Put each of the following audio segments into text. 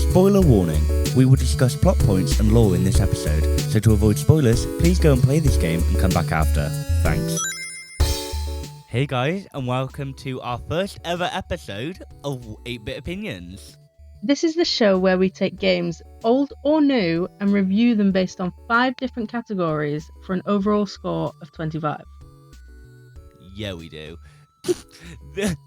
Spoiler warning, we will discuss plot points and lore in this episode, so to avoid spoilers, please go and play this game and come back after. Thanks. Hey guys, and welcome to our first ever episode of 8-Bit Opinions. This is the show where we take games, old or new, and review them based on 5 different categories for an overall score of 25. Yeah, we do.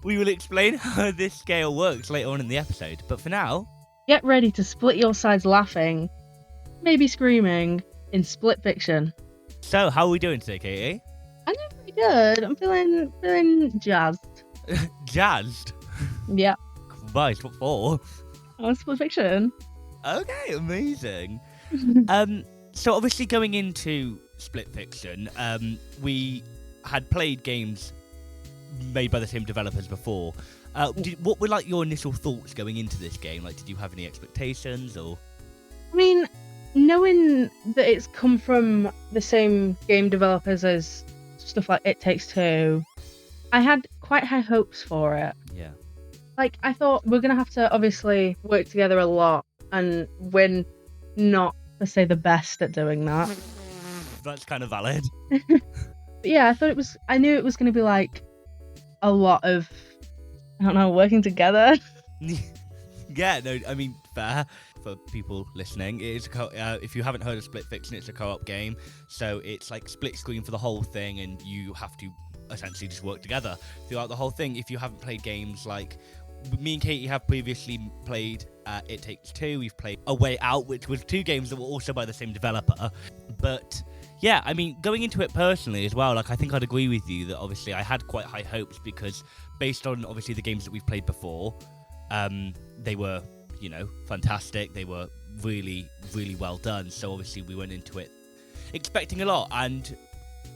We will explain how this scale works later on in the episode, but for now, get ready to split your sides laughing, maybe screaming, in Split Fiction. So, how are we doing today, Katie? I'm doing pretty good. I'm feeling jazzed. Jazzed? Yeah. Christ, what for? Oh, Split Fiction. Okay, amazing. So obviously going into Split Fiction, we had played games made by the same developers before. What were like your initial thoughts going into this game? Like, did you have any expectations or? I mean, knowing that it's come from the same game developers as stuff like It Takes Two, I had quite high hopes for it. Yeah. Like, I thought we're going to have to obviously work together a lot, and we're not, per se, the best at doing that. That's kind of valid. But yeah, I knew it was going to be like a lot of, I don't know, working together. Yeah, no, I mean, fair. For people listening, it is if you haven't heard of Split Fiction, it's a co-op game. So it's like split screen for the whole thing, and you have to essentially just work together throughout the whole thing. If you haven't played games like me and Katie have previously played It Takes Two, we've played A Way Out, which was 2 games that were also by the same developer. But yeah, I mean, going into it personally as well, like, I think I'd agree with you that obviously I had quite high hopes because based on obviously the games that we've played before, they were, you know, fantastic. They were really, really well done. So obviously we went into it expecting a lot, and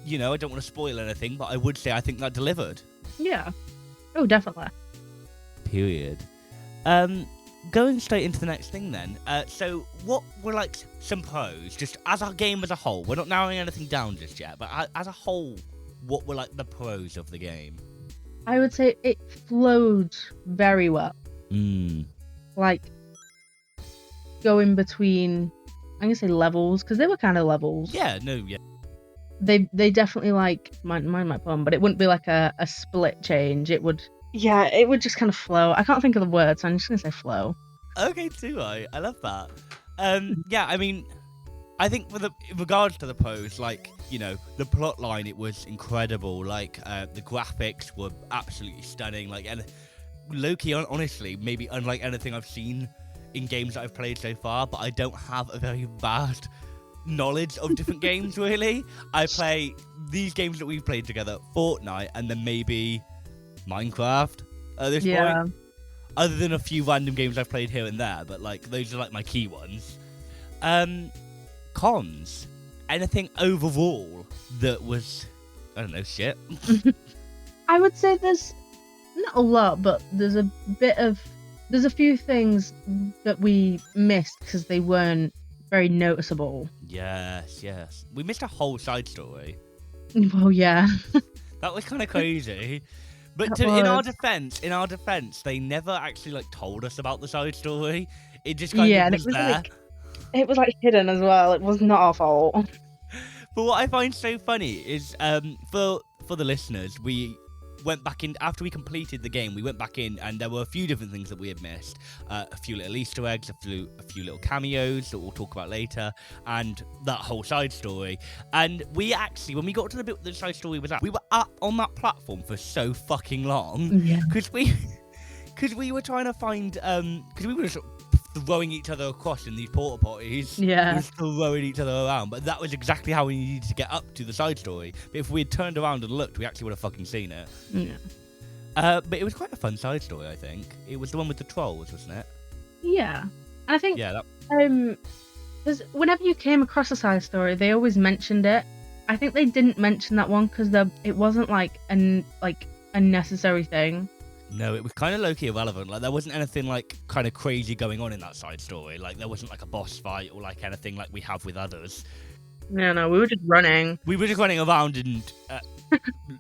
you know, I don't want to spoil anything, but I would say I think that delivered. Yeah. Oh, definitely. Period. Going straight into the next thing then. So what were like some pros, just as a game as a whole? We're not narrowing anything down just yet, but as a whole, what were like the pros of the game? I would say it flowed very well. Like, going between, I'm going to say levels, because they were kind of levels. Yeah, no, yeah. They definitely, like, mind my pun, but it wouldn't be like a split change. It would just kind of flow. I can't think of the word, so I'm just going to say flow. Okay, too, I love that. Yeah, I mean, I think in regards to the pros, like, you know, the plot line, it was incredible. Like, the graphics were absolutely stunning. Like, and low-key, honestly, maybe unlike anything I've seen in games that I've played so far, but I don't have a very vast knowledge of different games, really. I play these games that we've played together, Fortnite, and then maybe Minecraft at this point. Other than a few random games I've played here and there, but like those are like my key ones. Cons. Anything overall that was, I don't know, shit? I would say there's not a lot, but there's a few things that we missed because they weren't very noticeable. Yes. We missed a whole side story. Well, yeah. That was kind of crazy. But in our defense, they never actually like told us about the side story. It just kind of was there. Like, it was like hidden as well. It was not our fault. But what I find so funny is, for the listeners, we went back in after we completed the game. We went back in, and there were a few different things that we had missed. A few little Easter eggs, a few little cameos that we'll talk about later, and that whole side story. And we actually, when we got to the bit where the side story was at, we were up on that platform for so fucking long. Yeah. Because we were trying to find, because we were sort of throwing each other across in these porta potties. Yeah. We were throwing each other around, but that was exactly how we needed to get up to the side story. But if we had turned around and looked, we actually would have fucking seen it. Yeah. But it was quite a fun side story, I think. It was the one with the trolls, wasn't it? Yeah. And I think, yeah, because whenever you came across a side story, they always mentioned it. I think they didn't mention that one because it wasn't like a necessary thing. No, it was kind of low-key irrelevant. Like, there wasn't anything, like, kind of crazy going on in that side story. Like, there wasn't, like, a boss fight or, like, anything like we have with others. No, we were just running. We were just running around and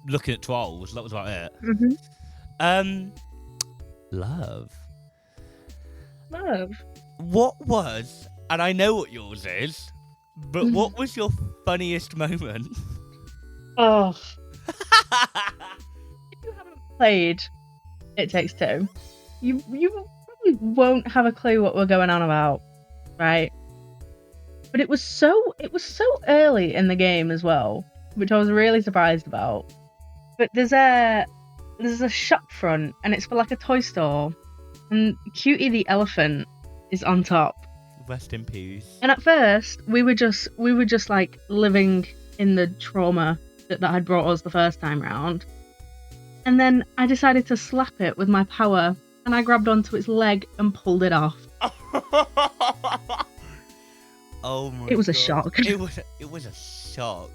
looking at trolls. That was about it. Mm-hmm. Love. Love. What was, and I know what yours is, but what was your funniest moment? Oh, if you haven't played It Takes Two, you probably won't have a clue what we're going on about, right? But it was so early in the game as well, which I was really surprised about. But there's a shop front, and it's for like a toy store, and Cutie the elephant is on top. Rest in peace. And at first, we were just like living in the trauma that had brought us the first time round. And then I decided to slap it with my power, and I grabbed onto its leg and pulled it off. Oh my god. It was a shock. It was a shock.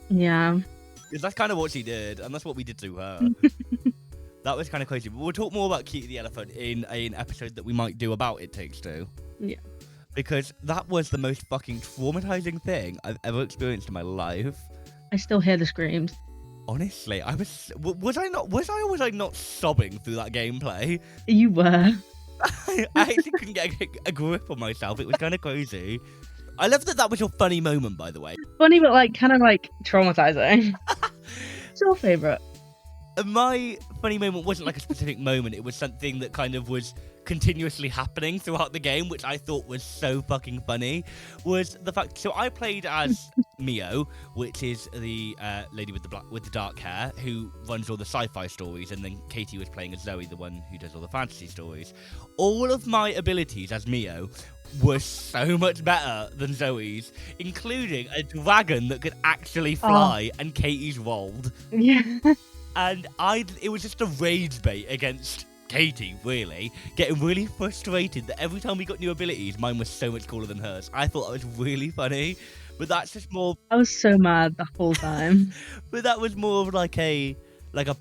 Yeah. Because that's kind of what she did, and that's what we did to her. That was kind of crazy. But we'll talk more about Cutie the elephant in an episode that we might do about It Takes Two. Yeah. Because that was the most fucking traumatizing thing I've ever experienced in my life. I still hear the screams. Honestly, was I not sobbing through that gameplay? You were. I actually couldn't get a grip on myself. It was kind of crazy. I love that was your funny moment, by the way. Funny, but like kind of like traumatizing. What's your favourite? My funny moment wasn't like a specific moment. It was something that kind of was continuously happening throughout the game, which I thought was so fucking funny. Was the fact. So I played as Mio, which is the lady with the dark hair who runs all the sci-fi stories, and then Katie was playing as Zoe, the one who does all the fantasy stories. All of my abilities as Mio were so much better than Zoe's, including a dragon that could actually fly, and Katie's rolled. Yeah. And it was just a rage bait against Katie, really. Getting really frustrated that every time we got new abilities, mine was so much cooler than hers. I thought that was really funny, but that's just more... I was so mad the whole time. But that was more of like a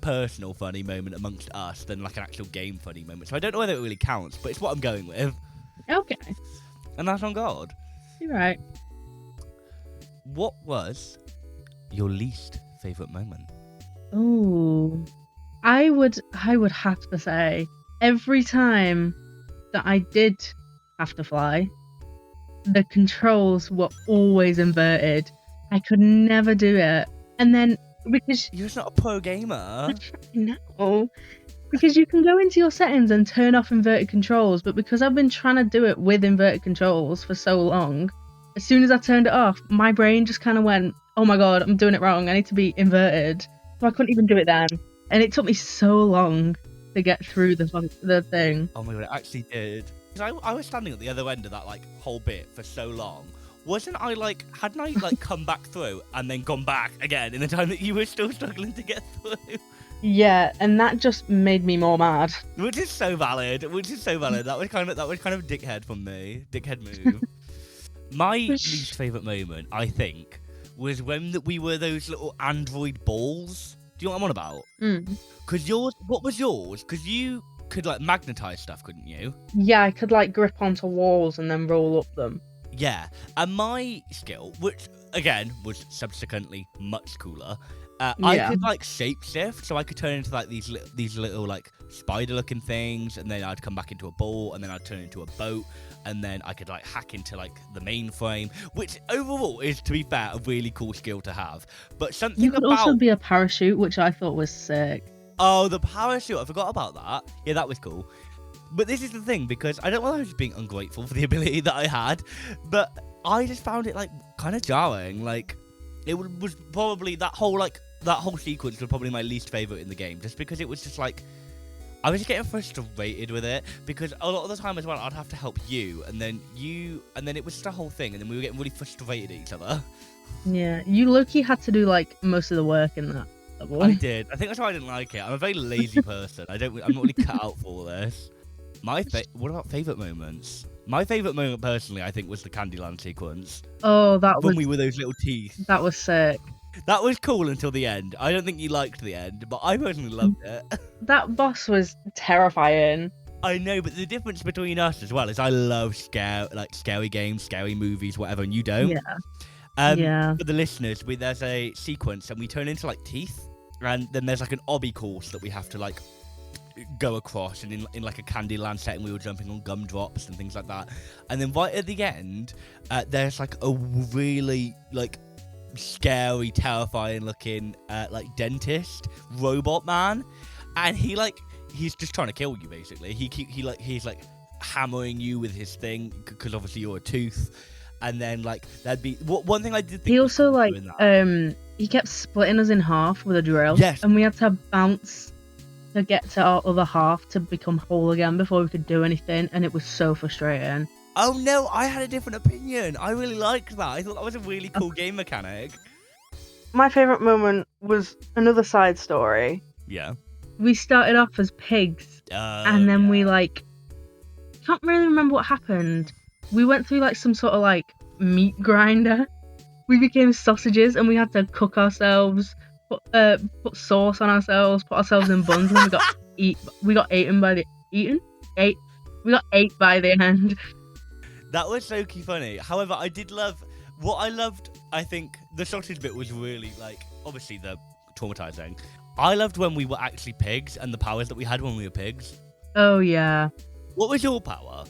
personal funny moment amongst us than like an actual game funny moment. So I don't know whether it really counts, but it's what I'm going with. Okay. And that's on God. You're right. What was your least favourite moment? Ooh. I would have to say, every time that I did have to fly, the controls were always inverted. I could never do it. And then, because... You're just not a pro gamer. No. Because you can go into your settings and turn off inverted controls, but because I've been trying to do it with inverted controls for so long, as soon as I turned it off, my brain just kind of went, oh my god, I'm doing it wrong. I need to be inverted. So I couldn't even do it then. And it took me so long to get through the thing. Oh my god, it actually did. Because I was standing at the other end of that like whole bit for so long. Hadn't I come back through and then gone back again in the time that you were still struggling to get through? Yeah, and that just made me more mad. Which is so valid. That was kind of dickhead from me. Dickhead move. My least favourite moment, I think, was when we were those little android balls. Do you know what I'm on about? Because what was yours? Because you could like magnetize stuff, couldn't you? Yeah, I could like grip onto walls and then roll up them. Yeah, and my skill, which again was subsequently much cooler, I could like shapeshift, so I could turn into like these little like spider-looking things, and then I'd come back into a ball, and then I'd turn into a boat, and then I could like hack into like the mainframe, which overall is, to be fair, a really cool skill to have. But something you could also be a parachute, which I thought was sick. Oh, the parachute! I forgot about that. Yeah, that was cool. But this is the thing, because I don't know whether I was being ungrateful for the ability that I had, but I just found it like kind of jarring. Like it was probably that whole sequence was probably my least favorite in the game, just because it was just like I was just getting frustrated with it, because a lot of the time as well I'd have to help you, and then it was just a whole thing, and then we were getting really frustrated at each other. Yeah, you low-key had to do like most of the work in that level. I did. I think that's why I didn't like it. I'm a very lazy person. I'm not really cut out for this. What about favourite moments? My favourite moment, personally, I think was the Candyland sequence. Oh, when we were those little teeth. That was sick. That was cool until the end. I don't think you liked the end, but I personally loved it. That boss was terrifying. I know, but the difference between us as well is I love scary games, scary movies, whatever, and you don't. Yeah. For the listeners, there's a sequence, and we turn into like teeth, and then there's like an obby course that we have to like go across, and in like a Candyland setting, we were jumping on gumdrops and things like that. And then right at the end, there's like a really like scary, terrifying looking like dentist robot man, and he's just trying to kill you basically. He's like hammering you with his thing because obviously you're a tooth. And then like that'd be one thing I did think He also like that. He kept splitting us in half with a drill. Yes. And we had to bounce to get to our other half to become whole again before we could do anything, and it was so frustrating. Oh no, I had a different opinion. I really liked that. I thought that was a really cool game mechanic. My favourite moment was another side story. Yeah. We started off as pigs, and then we like can't really remember what happened. We went through like some sort of like meat grinder. We became sausages, and we had to cook ourselves, put sauce on ourselves, put ourselves in buns, and we got ate by the end. That was so funny. However, I loved. I think the sausage bit was really like obviously the traumatizing. I loved when we were actually pigs and the powers that we had when we were pigs. Oh yeah. What was your power?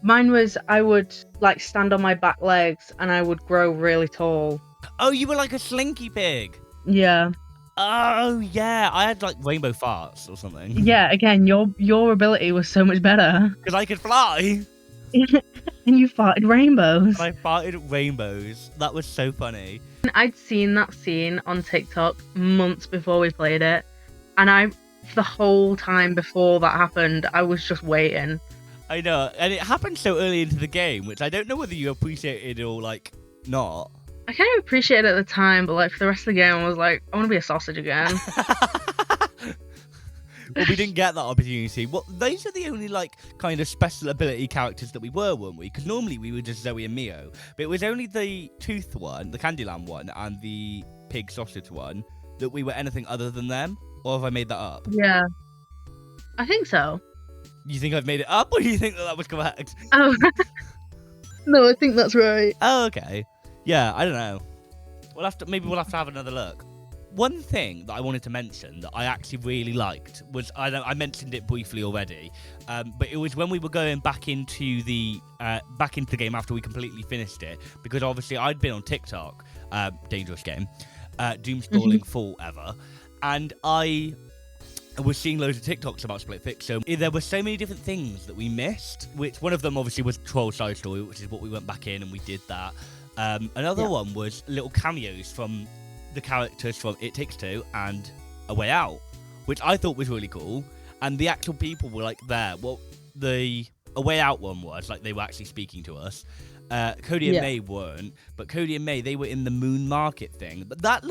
Mine was I would like stand on my back legs and I would grow really tall. Oh, you were like a slinky pig. Yeah. Oh yeah, I had like rainbow farts or something. Yeah, again, your ability was so much better. Because I could fly. And you farted rainbows. I farted rainbows. That was so funny. I'd seen that scene on TikTok months before we played it, and the whole time before that happened, I was just waiting. I know, and it happened so early into the game, which I don't know whether you appreciated or like not. I kind of appreciated it at the time, but like for the rest of the game, I was like, I want to be a sausage again. Well, we didn't get that opportunity. Well, those are the only like kind of special ability characters that we were, weren't we? Because normally we were just Zoe and Mio, but it was only the Tooth one, the Candyland one, and the Pig Sausage one that we were anything other than them. Or have I made that up? Yeah, I think so. You think I've made it up, or do you think that was correct? Oh, no, I think that's right. Oh, okay. Yeah, I don't know. We'll have to have another look. One thing that I wanted to mention that I actually really liked was I mentioned it briefly already, but it was when we were going back into the game after we completely finished it, because obviously I'd been on TikTok, dangerous game, doom scrolling forever, and I was seeing loads of TikToks about Split Fiction. There were so many different things that we missed, which one of them obviously was Troll Side Story, which is what we went back in and we did that. Another one was little cameos from the characters from It Takes Two and A Way Out, which I thought was really cool, and the actual people were like there. Well, the A Way Out one was like they were actually speaking to us. Cody and May weren't, but Cody and May, they were in the Moon Market thing. But that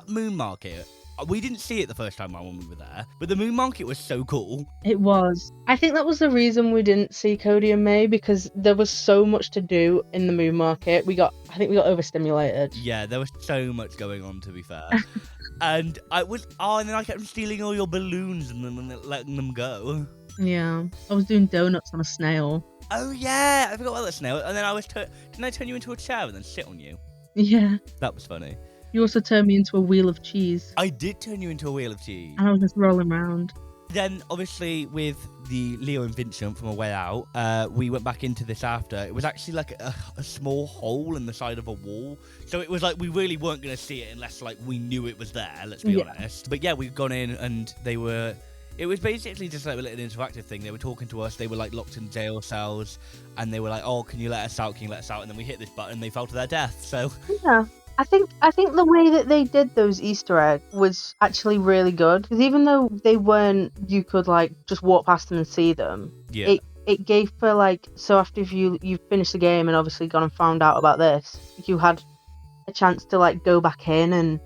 Moon Market, we didn't see it the first time when we were there, but the Moon Market was so cool. It was. I think that was the reason we didn't see Cody and May, because there was so much to do in the Moon Market. I think we got overstimulated. Yeah, there was so much going on, to be fair. And and then I kept stealing all your balloons and then letting them go. Yeah, I was doing donuts on a snail. Oh yeah, I forgot about that snail. And then didn't I turn you into a chair and then sit on you? Yeah. That was funny. You also turned me into a wheel of cheese. I did turn you into a wheel of cheese. And I was just rolling around. Then, obviously, with the Leo and Vincent from A Way Out, we went back into this after. It was actually like a small hole in the side of a wall. So it was like we really weren't going to see it unless like we knew it was there, let's be honest. But yeah, we'd gone in and it was basically just like a little interactive thing. They were talking to us. They were like locked in jail cells. And they were like, oh, can you let us out? Can you let us out? And then we hit this button and they fell to their death. So yeah. I think the way that they did those Easter eggs was actually really good, because even though they weren't, you could like just walk past them and see them. Yeah. It gave for like, so after you finished the game and obviously gone and found out about this, you had a chance to like go back in and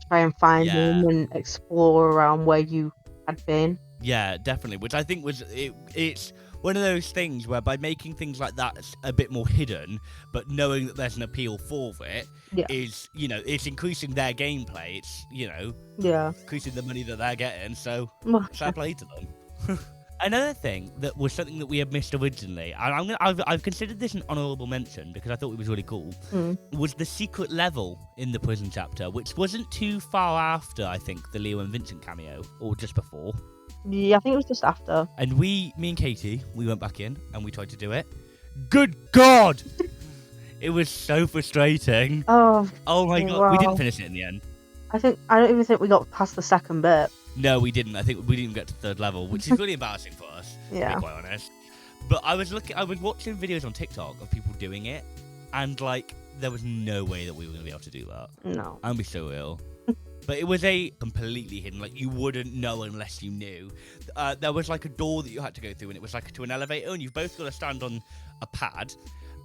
try and find them and explore around where you had been. Yeah, definitely. Which I think was it's one of those things where by making things like that a bit more hidden, but knowing that there's an appeal for it, is, it's increasing their gameplay. It's, increasing the money that they're getting. So fair play to them. Another thing that was something that we had missed originally, and I've considered this an honourable mention because I thought it was really cool, was the secret level in the prison chapter, which wasn't too far after, I think, the Leo and Vincent cameo, or just before. Yeah, I think it was just after. And me and Katie, we went back in and we tried to do it. Good God! It was so frustrating. Oh my God. wow. We didn't finish it in the end. I don't even think we got past the second bit. No, we didn't. I think we didn't even get to the third level, which is really embarrassing for us, Yeah. to be quite honest. But I was watching videos on TikTok of people doing it, and like there was no way that we were going to be able to do that. No. I'd be so ill. But it was a completely hidden, like you wouldn't know unless you knew. There was like a door that you had to go through, and it was like to an elevator, and you've both got to stand on a pad,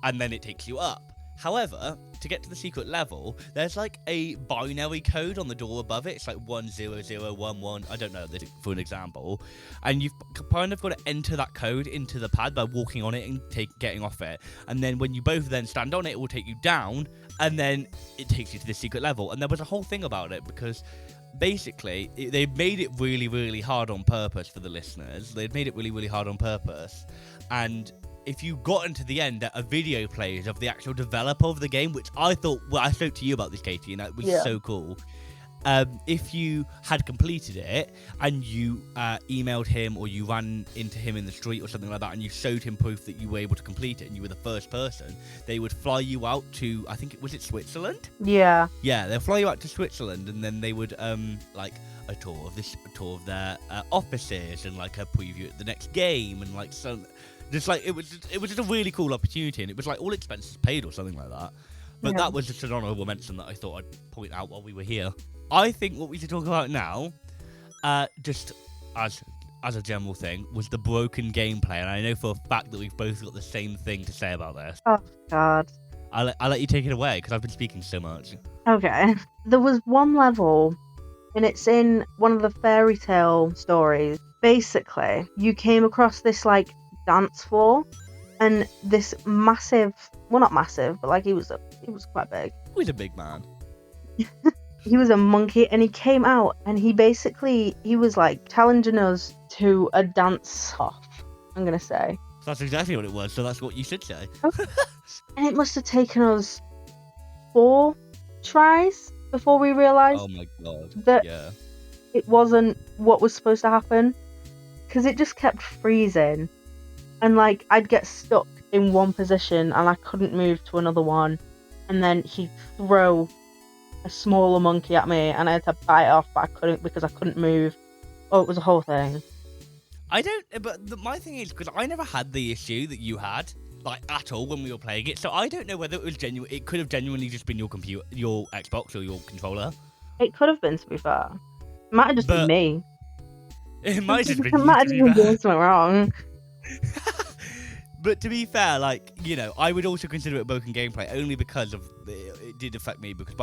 and then it takes you up. However, to get to the secret level, there's like a binary code on the door above it. It's like 10011. I don't know, for an example. And you've kind of got to enter that code into the pad by walking on it and getting off it. And then when you both then stand on it, it will take you down, and then it takes you to the secret level. And there was a whole thing about it because basically they made it really, really hard on purpose for the listeners. They'd made it really, really hard on purpose. And if you got into the end, a video plays of the actual developer of the game, which I thought, well, I spoke to you about this, Katie, and that was so cool. If you had completed it and you emailed him or you ran into him in the street or something like that and you showed him proof that you were able to complete it and you were the first person, they would fly you out to, I think, was it Switzerland? Yeah. Yeah, they'll fly you out to Switzerland, and then they would, like, a tour of their offices and, like, a preview at the next game and, like, some... Just like it was just a really cool opportunity, and it was like all expenses paid or something like that. But that was just an honourable mention that I thought I'd point out while we were here. I think what we should talk about now, just as a general thing, was the broken gameplay, and I know for a fact that we've both got the same thing to say about this. Oh God. I'll let you take it away because I've been speaking so much. Okay. There was one level, and it's in one of the fairy tale stories. Basically, you came across this like dance floor, and this massive, well, not massive, but like he was quite big. He was a big man. He was a monkey, and he came out, and he was like challenging us to a dance off, I'm gonna say. That's exactly what it was, so that's what you should say. And it must have taken us 4 tries before we realised Oh my God. that Yeah. it wasn't what was supposed to happen, because it just kept freezing. And like I'd get stuck in one position and I couldn't move to another one, and then he'd throw a smaller monkey at me and I had to bite it off, but I couldn't because I couldn't move. Oh, it was a whole thing. My thing is, because I never had the issue that you had, like, at all when we were playing it, so I don't know whether it was genuine. It could have genuinely just been your computer, your Xbox or your controller. It could have been, to be fair. It might have just been me. It might have just been It you, might have to just be been fair. doing something wrong. But to be fair, like, you know, I would also consider it broken gameplay only because of it did affect me, because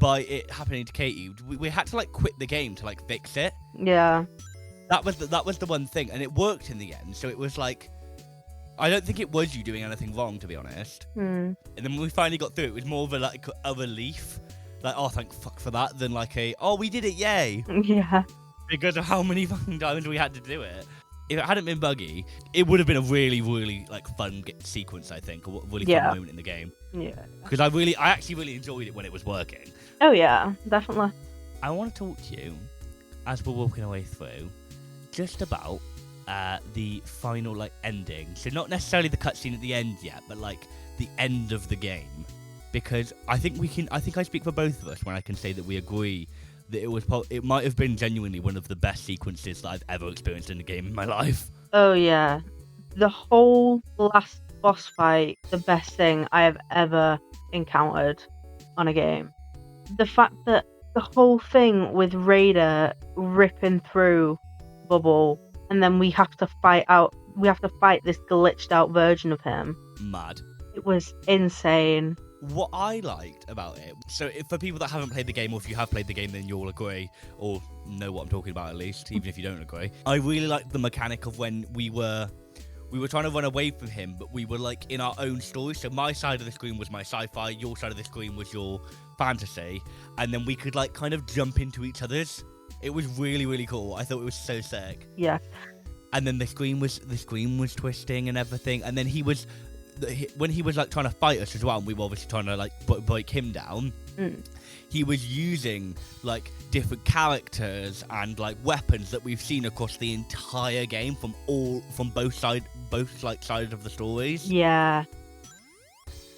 by it happening to Katie, we had to like quit the game to like fix it. Yeah. That was the one thing, and it worked in the end. So it was like, I don't think it was you doing anything wrong, to be honest. And then when we finally got through, it was more of a relief, like, oh, thank fuck for that, than like we did it, yay. Yeah. Because of how many fucking times we had to do it. If it hadn't been buggy, it would have been a really, really like fun sequence, I think, or a really fun moment in the game. Yeah. Because I actually really enjoyed it when it was working. Oh yeah, definitely. I want to talk to you as we're walking away through, just about the final like ending. So not necessarily the cutscene at the end yet, but like the end of the game. Because I think I speak for both of us when I can say that we agree that it might have been genuinely one of the best sequences that I've ever experienced in a game in my life. Oh yeah. The whole last boss fight, the best thing I have ever encountered on a game. The fact that the whole thing with Raider ripping through Bubble, and then we have to fight this glitched out version of him. Mad. It was insane. What I liked about it, so for people that haven't played the game, or if you have played the game, then you'll agree, or know what I'm talking about at least, even if you don't agree. I really liked the mechanic of when we were trying to run away from him, but we were like in our own story. So my side of the screen was my sci-fi, your side of the screen was your fantasy, and then we could like kind of jump into each other's. It was really, really cool. I thought it was so sick. Yeah. And then the screen was twisting and everything, and then he was when he was like trying to fight us as well, and we were obviously trying to like break him down. He was using like different characters and like weapons that we've seen across the entire game from both sides of the stories. Yeah.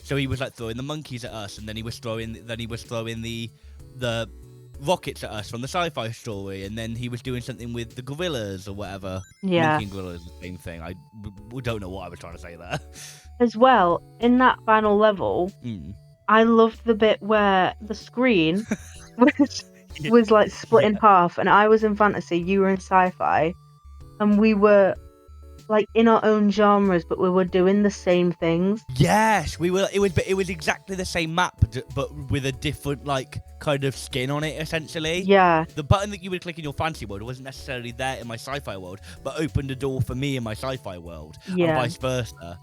So he was like throwing the monkeys at us, and then he was throwing the rockets at us from the sci-fi story, and then he was doing something with the gorillas or whatever. Yeah. Monkey and gorillas, the same thing. We don't know what I was trying to say there. As well, in that final level, I loved the bit where the screen was like split in half, and I was in fantasy, you were in sci-fi, and we were like in our own genres, but we were doing the same things. Yes, we were. It was exactly the same map, but with a different like kind of skin on it, essentially. Yeah. The button that you would click in your fantasy world wasn't necessarily there in my sci-fi world, but opened a door for me in my sci-fi world, and vice versa.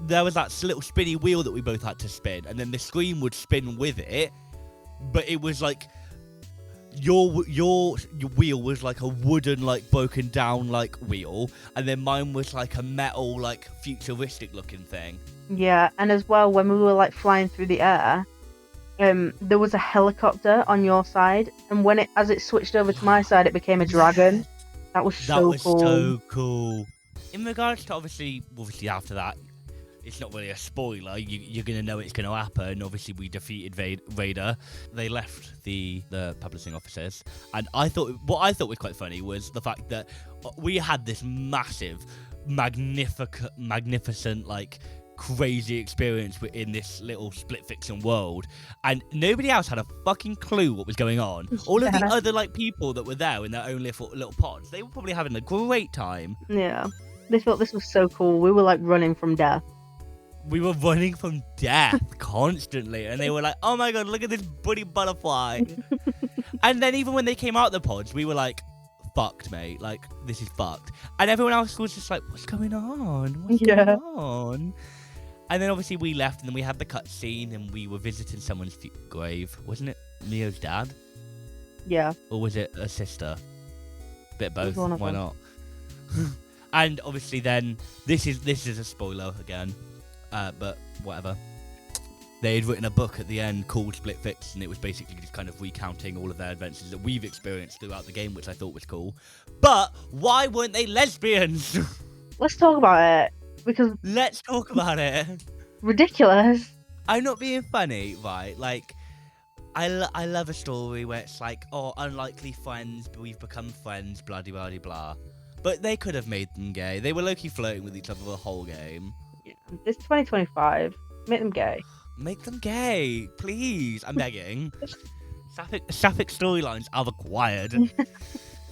There was that little spinny wheel that we both had to spin, and then the screen would spin with it, but it was like your wheel was like a wooden, like broken down like wheel, and then mine was like a metal, like futuristic looking thing. Yeah, and as well, when we were like flying through the air, there was a helicopter on your side, and as it switched over to my side, it became a dragon. That was so cool. In regards to obviously after that, it's not really a spoiler. You're going to know it's going to happen. Obviously, we defeated Vader. They left the publishing offices. And what I thought was quite funny was the fact that we had this massive, magnificent, like, crazy experience in this little Split Fiction world. And nobody else had a fucking clue what was going on. All of the other, like, people that were there in their own little pods, they were probably having a great time. Yeah. They thought this was so cool. We were, like, running from death. We were running from death constantly, and they were like, oh my god, look at this buddy butterfly. And then even when they came out the pods, we were like, fucked, mate. Like, this is fucked. And everyone else was just like, what's going on? What's going on? And then obviously we left, and then we had the cutscene, and we were visiting someone's grave. Wasn't it Neo's dad? Yeah. Or was it a sister? Bit both. Why not? And obviously then, this is a spoiler again. But whatever. They had written a book at the end called Split Fiction, and it was basically just kind of recounting all of their adventures that we've experienced throughout the game, which I thought was cool. But why weren't they lesbians? Let's talk about it. Let's talk about it. Ridiculous. I'm not being funny, right? Like, I love a story where it's like, oh, unlikely friends, but we've become friends, blah, blah, blah, blah. But they could have made them gay. They were low-key flirting with each other the whole game. It's 2025. Make them gay. Make them gay, please. I'm begging. Sapphic storylines are required.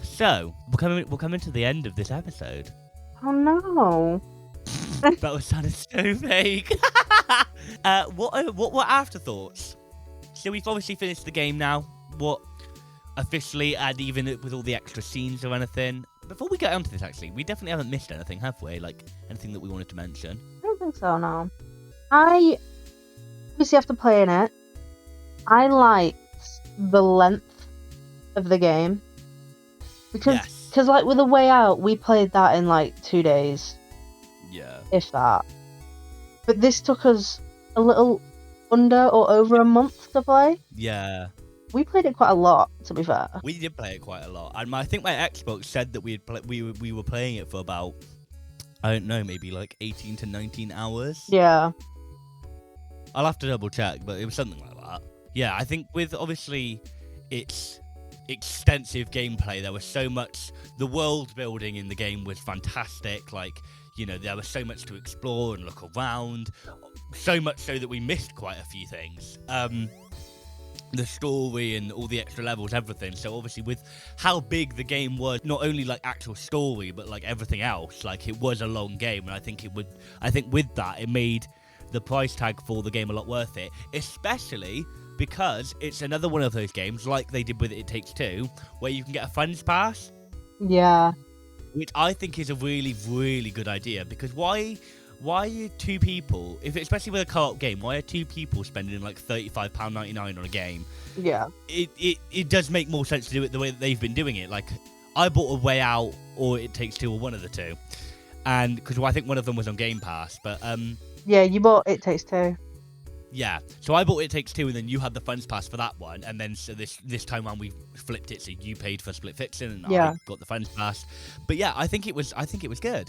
So, we're coming to the end of this episode. Oh no. That was sounded so vague. What were afterthoughts? So we've obviously finished the game now. What officially, and even with all the extra scenes or anything. Before we get onto this, actually, we definitely haven't missed anything, have we? Like anything that we wanted to mention. I don't think so, no. I obviously after playing it, I liked the length of the game. Because like with A Way Out, we played that in like 2 days. Yeah. If that. But this took us a little under or over a month to play. Yeah. We played it quite a lot, to be fair. We did play it quite a lot. And I think my Xbox said that we were playing it for about, I don't know, maybe like 18 to 19 hours. Yeah. I'll have to double check, but it was something like that. Yeah, I think with obviously its extensive gameplay, there was so much. The world building in the game was fantastic. Like, you know, there was so much to explore and look around. So much so that we missed quite a few things. The story and all the extra levels, everything. So obviously with how big the game was, not only like actual story, but like everything else, like it was a long game. And I think with that, it made the price tag for the game a lot worth it, especially because it's another one of those games like they did with It Takes Two, where you can get a friends pass. Yeah. Which I think is a really, really good idea, because why are two people, especially with a co-op game, why are two people spending like £35.99 on a game? Yeah. It does make more sense to do it the way that they've been doing it. Like, I bought A Way Out or It Takes Two, or one of the two. and because I think one of them was on Game Pass, but Yeah, you bought It Takes Two. yeah. So I bought It Takes Two, and then you had the Funds Pass for that one, and then so this time around we flipped it, so you paid for Split Fiction, and Yeah. I got the Funds Pass. But yeah, I think it was good.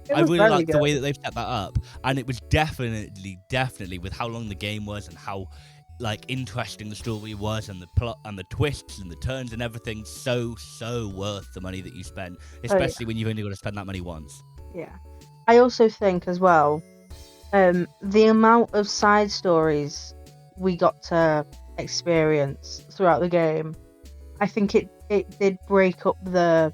It I was really very liked the good. way that they've set that up, and it was definitely with how long the game was and how like interesting the story was and the plot and the twists and the turns and everything. So worth the money that you spent, especially when you've only got to spend that money once. Yeah. I also think as well, the amount of side stories we got to experience throughout the game, I think it did break up the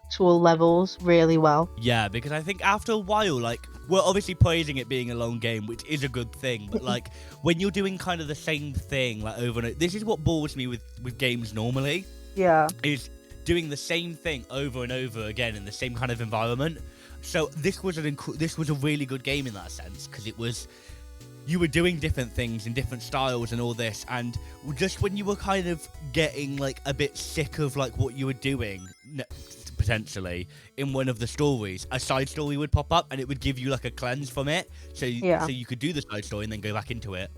actual levels really well. Yeah, because I think after a while, like, we're obviously praising it being a long game, which is a good thing, but like when you're doing kind of the same thing like over and over, this is what bores me with games normally. Yeah. Is doing the same thing over and over again in the same kind of environment. So this was a really good game in that sense, because it was, you were doing different things in different styles and all this, and just when you were kind of getting like a bit sick of like what you were doing potentially in one of the stories, a side story would pop up and it would give you like a cleanse from it, so you could do the side story and then go back into it.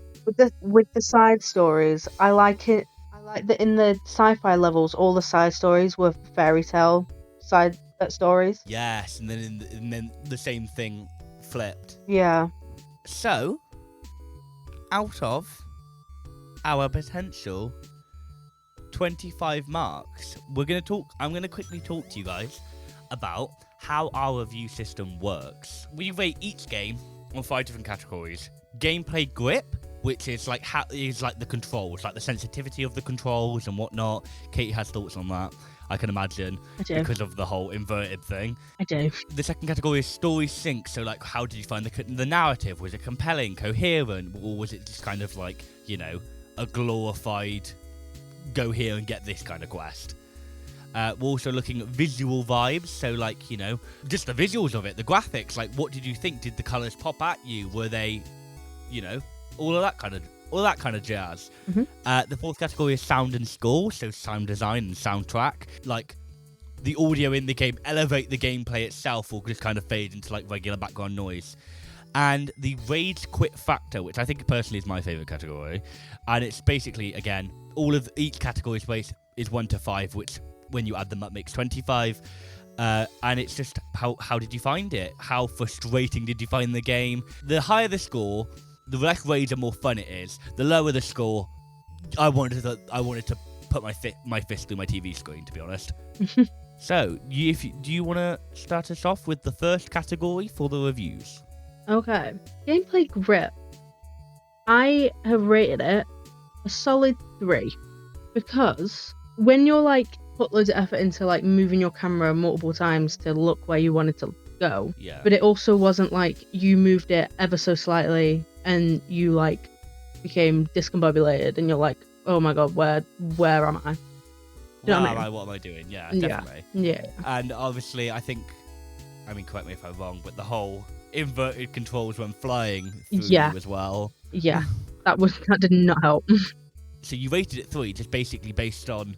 With the side stories, I like it. I like that in the sci-fi levels, all the side stories were fairy tale side stories. Yes, and then the same thing flipped. Yeah. So, out of our potential 25 marks, I'm going to quickly talk to you guys about how our review system works. We rate each game on 5 different categories. Gameplay grip, which is like the controls, like the sensitivity of the controls and whatnot. Katie has thoughts on that, I can imagine, because of the whole inverted thing. I do. The second category is story sync, so like how did you find the narrative? Was it compelling, coherent, or was it just kind of like, you know, a glorified go here and get this kind of quest? We're also looking at visual vibes, so like, you know, just the visuals of it, the graphics, like what did you think? Did the colours pop at you? Were they, you know, all that kind of jazz. Mm-hmm. The fourth category is sound and score, so sound design and soundtrack. Like, the audio in the game elevate the gameplay itself, or just kind of fade into like regular background noise. And the rage quit factor, which I think personally is my favourite category, and it's basically, again, each category space is 1 to 5, which when you add them up makes 25. And it's just how did you find it? How frustrating did you find the game? The higher the score, the less rage and more fun it is. The lower the score, I wanted to put my fist through my TV screen, to be honest. So, do you want to start us off with the first category for the reviews? Okay. Gameplay grip. I have rated it a solid 3, because when you're like put loads of effort into like moving your camera multiple times to look where you wanted to go, Yeah. but it also wasn't like you moved it ever so slightly and you like became discombobulated and you're like, oh my god, where am I? You know What am I doing? Yeah, Yeah. definitely. Yeah. And obviously, correct me if I'm wrong, but the whole inverted controls when flying through Yeah. you as well. Yeah. That did not help. So you rated it 3, just basically based on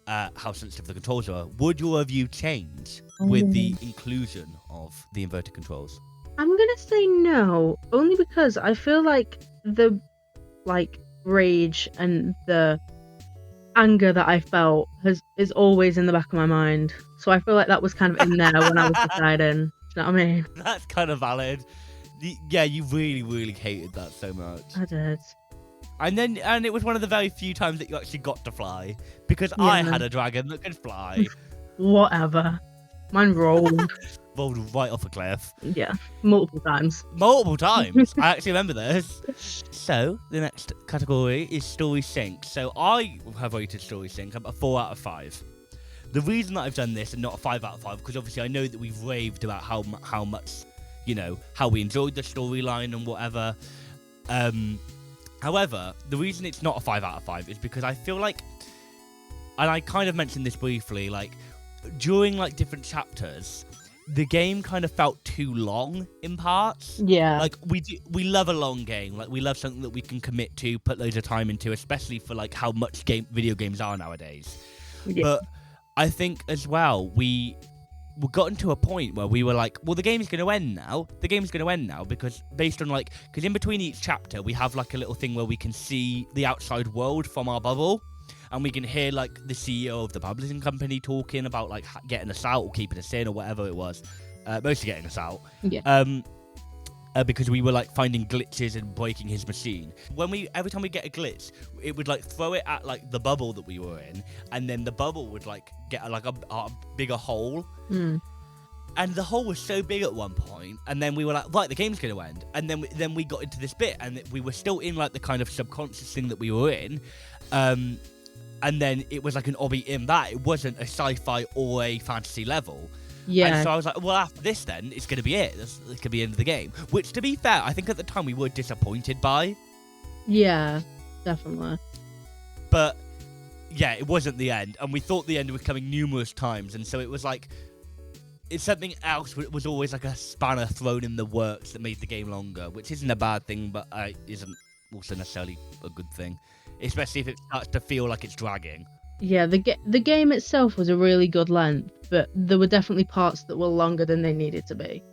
how sensitive the controls are. Would your review change with the inclusion of the inverted controls? I'm gonna say no, only because I feel like the rage and the anger that I felt is always in the back of my mind. So I feel like that was kind of in there when I was deciding. Do you know what I mean? That's kind of valid. Yeah, you really, really hated that so much. I did. And it was one of the very few times that you actually got to fly, because I had a dragon that could fly. Whatever. Mine rolled. Rolled right off a cliff. Yeah, multiple times. Multiple times. I actually remember this. So, the next category is story sync. So, I have rated story sync a 4 out of 5. The reason that I've done this and not a 5 out of 5, because obviously I know that we've raved about how much, you know, how we enjoyed the storyline and whatever. However, the reason it's not a 5 out of 5 is because I feel like, and I kind of mentioned this briefly, like, during, like, different chapters, the game kind of felt too long in parts. Yeah. Like, we love a long game. Like, we love something that we can commit to, put loads of time into, especially for, like, how much video games are nowadays. Yeah. But I think, as well, we we gotten to a point where we were like, well, the game's going to end now. The game's going to end now because based on because in between each chapter, we have like a little thing where we can see the outside world from our bubble. And we can hear like the CEO of the publishing company talking about like getting us out or keeping us in or whatever it was. Mostly getting us out. Yeah. Because we were like finding glitches and breaking his machine. Every time we get a glitch, it would like throw it at like the bubble that we were in, and then the bubble would like get like a bigger hole. And the hole was so big at one point, and then we were like, right, the game's going to end. And then we got into this bit, and we were still in like the kind of subconscious thing that we were in. And then it was like an obby in that it wasn't a sci-fi or a fantasy level. Yeah. And so I was like, well, after this then, it's going to be it. This could be the end of the game. Which, to be fair, I think at the time we were disappointed by. Yeah, definitely. But, yeah, it wasn't the end. And we thought the end was coming numerous times. And so it was like, it's something else. It was always like a spanner thrown in the works that made the game longer. Which isn't a bad thing, but isn't also necessarily a good thing. Especially if it starts to feel like it's dragging. Yeah, the game itself was a really good length, but there were definitely parts that were longer than they needed to be.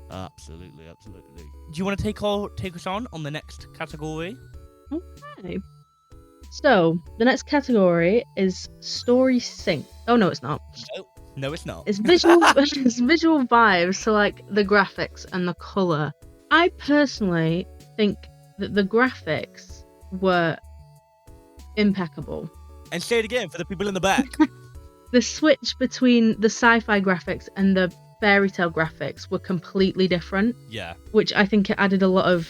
Absolutely. Do you want to take us on the next category? Okay. So, the next category is story sync. Oh, no, it's not. No, it's not. It's visual, it's visual vibes, so like the graphics and the colour. I personally think that the graphics were impeccable. And say it again for the people in the back. The switch between the sci-fi graphics and the fairy tale graphics were completely different. Yeah. Which I think it added a lot of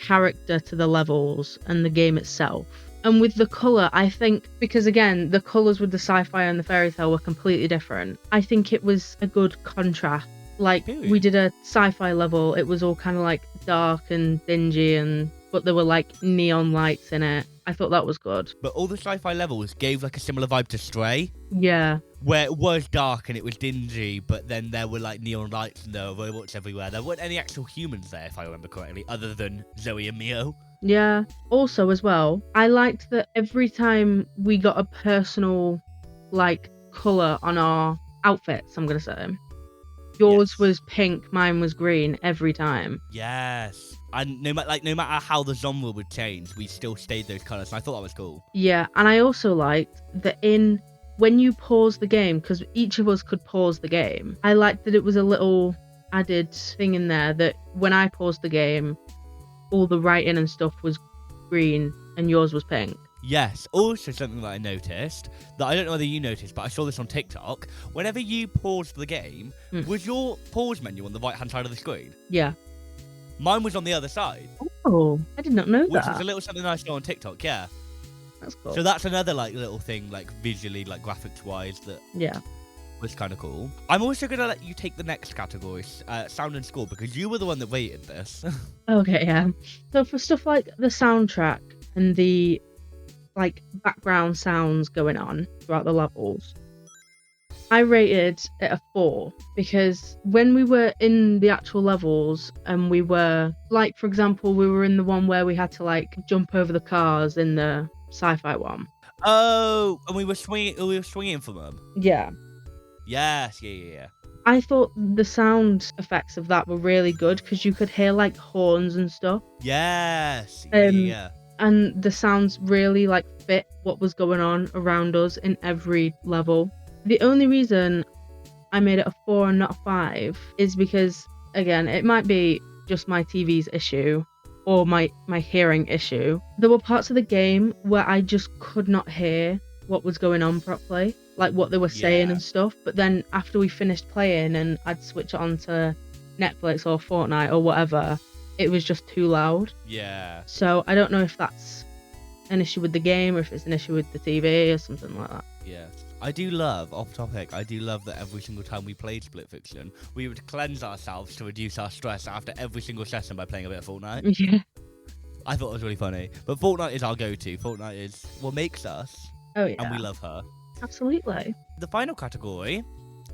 character to the levels and the game itself. And with the colour, I think, because again, the colours with the sci-fi and the fairy tale were completely different, I think it was a good contrast. Like, we did a sci-fi level, it was all kind of like dark and dingy, but there were like neon lights in it. I thought that was good. But all the sci-fi levels gave like a similar vibe to Stray. Yeah. Where it was dark and it was dingy, but then there were like neon lights and there were robots everywhere. There weren't any actual humans there, if I remember correctly, other than Zoe and Mio. Yeah. Also, as well, I liked that every time we got a personal, like, colour on our outfits, I'm going to say. Yours was pink, mine was green every time. Yes. And no matter how the genre would change, we still stayed those colours, and I thought that was cool. Yeah, and I also liked that when you pause the game, because each of us could pause the game, I liked that it was a little added thing in there that when I paused the game, all the writing and stuff was green and yours was pink. Yes, also something that I noticed, that I don't know whether you noticed, but I saw this on TikTok. Whenever you paused the game, was your pause menu on the right-hand side of the screen? Yeah. Mine was on the other side. Oh, I did not know that. Which was a little something I saw on TikTok, yeah. That's cool. So that's another like little thing, like visually, like graphics-wise, that was kind of cool. I'm also going to let you take the next category, sound and score, because you were the one that rated this. Okay, yeah. So for stuff like the soundtrack and the like background sounds going on throughout the levels, I rated it a 4 because when we were in the actual levels and we were like, for example, we were in the one where we had to like jump over the cars in the sci-fi one. Oh, and we were swinging from them. Yeah. Yes, yeah. I thought the sound effects of that were really good because you could hear like horns and stuff. Yes, yeah. And the sounds really like fit what was going on around us in every level. The only reason I made it a 4 and not a 5 is because, again, it might be just my TV's issue or my hearing issue. There were parts of the game where I just could not hear what was going on properly, like what they were saying and stuff. But then after we finished playing and I'd switch it on to Netflix or Fortnite or whatever, it was just too loud. Yeah. So I don't know if that's an issue with the game or if it's an issue with the TV or something like that. Yeah. I do love that every single time we played Split Fiction, we would cleanse ourselves to reduce our stress after every single session by playing a bit of Fortnite. Yeah. I thought it was really funny. But Fortnite is our go-to. Fortnite is what makes us. Oh, yeah. And we love her. Absolutely. The final category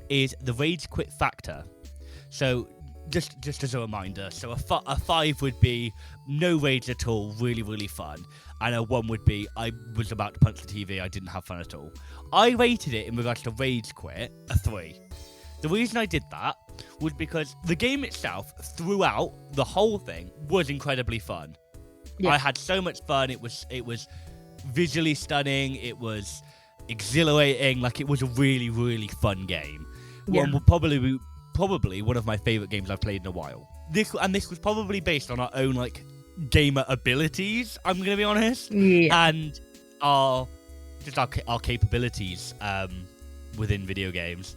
is the rage quit factor. So just as a reminder, so a 5 would be no rage at all, really, really fun. And a 1 would be I was about to punch the TV, I didn't have fun at all. I rated it in regards to rage quit a 3. The reason I did that was because the game itself, throughout the whole thing, was incredibly fun. Yeah. I had so much fun. It was visually stunning. It was exhilarating. Like, it was a really, really fun game. Yeah. One will probably one of my favorite games I've played in a while. This was probably based on our own like gamer abilities. I'm gonna be honest, and our capabilities within video games.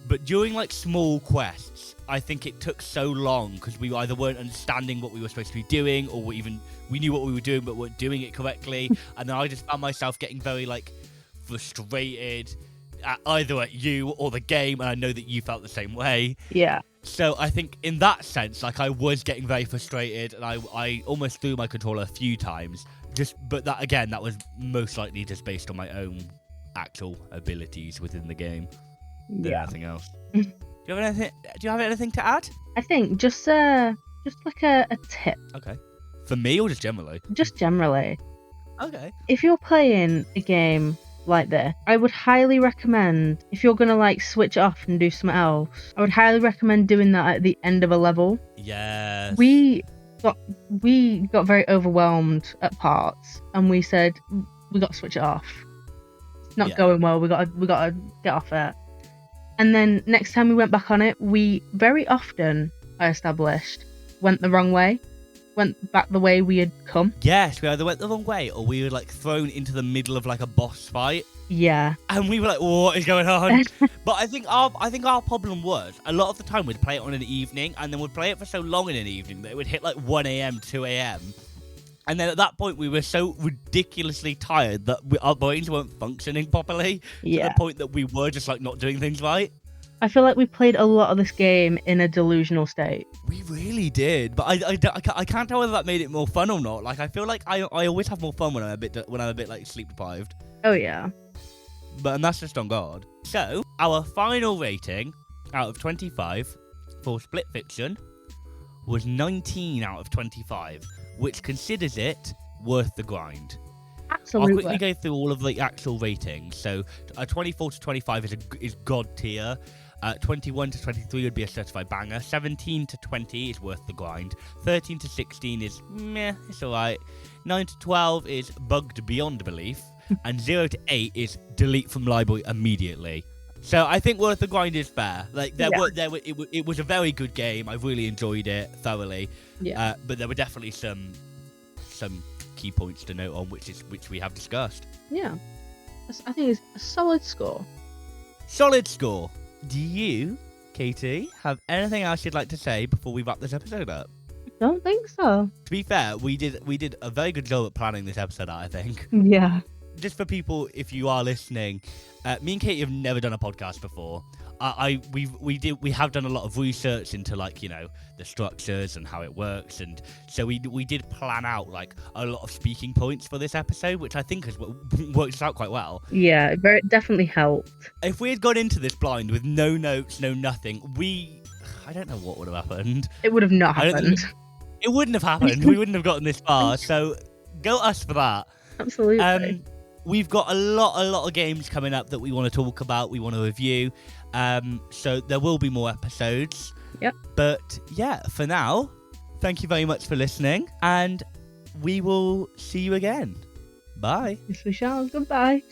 But during like small quests, I think it took so long because we either weren't understanding what we were supposed to be doing, or we knew what we were doing but weren't doing it correctly. And then I just found myself getting very like frustrated, either at you or the game, and I know that you felt the same way. Yeah. So I think in that sense, like, I was getting very frustrated, and I almost threw my controller a few times. But that was most likely just based on my own actual abilities within the game than anything else. Do you have anything to add? I think just like a tip. Okay. For me or just generally? Just generally. Okay. If you're playing a game like this, I would highly recommend, if you're gonna like switch off and do something else, I would highly recommend doing that at the end of a level. Yes. We got very overwhelmed at parts, and we said we got to switch it off. It's not going well. We got to get off it. And then next time we went back on it, we very often, I established, went the wrong way. Went back the way we had come. Yes, we either went the wrong way or we were like thrown into the middle of like a boss fight. Yeah. And we were like, what is going on? But I think our problem was a lot of the time we'd play it on an evening, and then we'd play it for so long in an evening that it would hit like 1 a.m, 2 a.m. And then at that point we were so ridiculously tired that our brains weren't functioning properly to the point that we were just like not doing things right. I feel like we played a lot of this game in a delusional state. We really did, but I can't tell whether that made it more fun or not. Like, I feel like I always have more fun when I'm a bit like sleep deprived. Oh yeah. And that's just on God. So our final rating out of 25 for Split Fiction was 19 out of 25, which considers it worth the grind. Absolutely. I'll quickly go through all of the actual ratings. So 24 to 25 is God tier. 21 to 23 would be a certified banger. 17 to 20 is worth the grind. 13 to 16 is meh, it's alright. 9 to 12 is bugged beyond belief. And 0 to 8 is delete from library immediately. So I think worth the grind is fair. Like it was a very good game. I really enjoyed it thoroughly. Yeah. But there were definitely some key points to note on, which we have discussed. Yeah. I think it's a solid score. Solid score. Do you, Katie, have anything else you'd like to say before we wrap this episode up? I don't think so. To be fair, we did a very good job at planning this episode out, I think. Yeah. Just for people, if you are listening, me and Katie have never done a podcast before. We have done a lot of research into, like, you know, the structures and how it works, and so we did plan out like a lot of speaking points for this episode, which I think has worked out quite well. Yeah, it definitely helped. If we had gone into this blind with no notes, no nothing, I don't know what would have happened. It would have not happened. It wouldn't have happened. We wouldn't have gotten this far. So go us for that. Absolutely. We've got a lot of games coming up that we want to talk about, we want to review. So there will be more episodes. Yep. But yeah, for now, thank you very much for listening, and we will see you again. Bye. Yes, we shall. Goodbye.